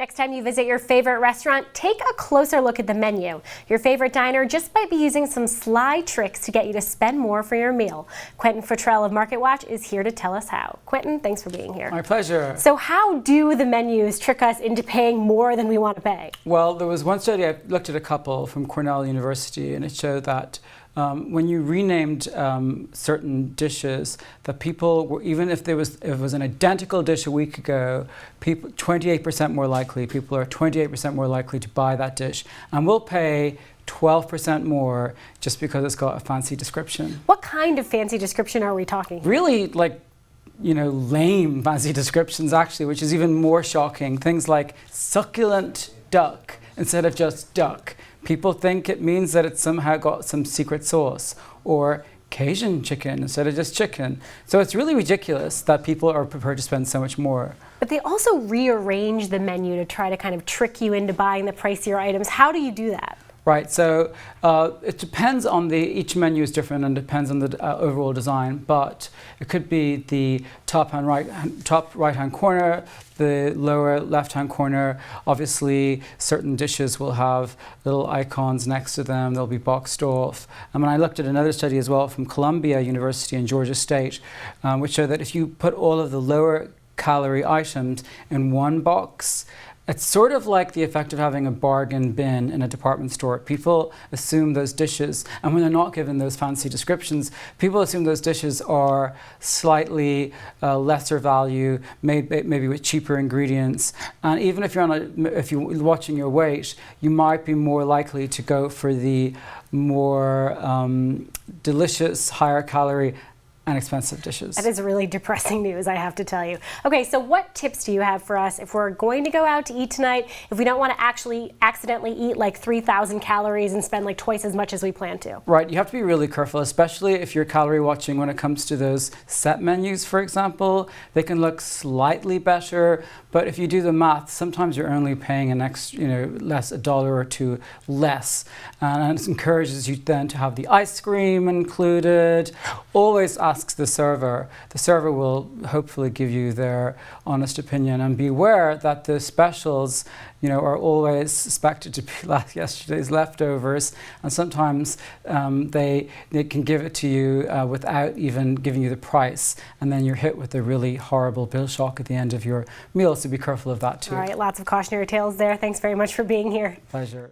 Next time you visit your favorite restaurant, take a closer look at the menu. Your favorite diner just might be using some sly tricks to get you to spend more for your meal. Quentin Fottrell of MarketWatch is here to tell us how. Quentin, thanks for being here. My pleasure. So how do the menus trick us into paying more than we want to pay? Well, there was one study, I looked at a couple from Cornell University, and it showed that when you renamed certain dishes, that people were, even if it was an identical dish a week ago, people 28% more likely, people are 28% more likely to buy that dish, and will pay 12% more just because it's got a fancy description. What kind of fancy description are we talking? Really, like, you know, lame fancy descriptions actually, which is even more shocking. Things like succulent duck instead of just duck. People think it means that it's somehow got some secret sauce, or Cajun chicken instead of just chicken. So it's really ridiculous that people are prepared to spend so much more. But they also rearrange the menu to try to kind of trick you into buying the pricier items. How do you do that? Right, so it depends on each menu is different and depends on the overall design, but it could be the top right-hand corner, the lower left-hand corner. Obviously, certain dishes will have little icons next to them, they'll be boxed off. And when I looked at another study as well from Columbia University and Georgia State, which showed that if you put all of the lower calorie items in one box, it's sort of like the effect of having a bargain bin in a department store. People assume those dishes, and when they're not given those fancy descriptions, people assume those dishes are slightly lesser value, made maybe with cheaper ingredients. And even if you're watching your weight, you might be more likely to go for the more delicious, higher calorie and expensive dishes. That is really depressing news, I have to tell you. Okay, so what tips do you have for us if we're going to go out to eat tonight, if we don't want to actually accidentally eat like 3,000 calories and spend like twice as much as we plan to? Right, you have to be really careful, especially if you're calorie watching when it comes to those set menus, for example. They can look slightly better, but if you do the math, sometimes you're only paying an extra, less, $1 or $2 less. And it encourages you then to have the ice cream included. Always ask the server. The server will hopefully give you their honest opinion, and beware that the specials, are always suspected to be yesterday's leftovers, and sometimes they can give it to you without even giving you the price, and then you're hit with a really horrible bill shock at the end of your meal, so be careful of that too. All right, lots of cautionary tales there. Thanks very much for being here. Pleasure.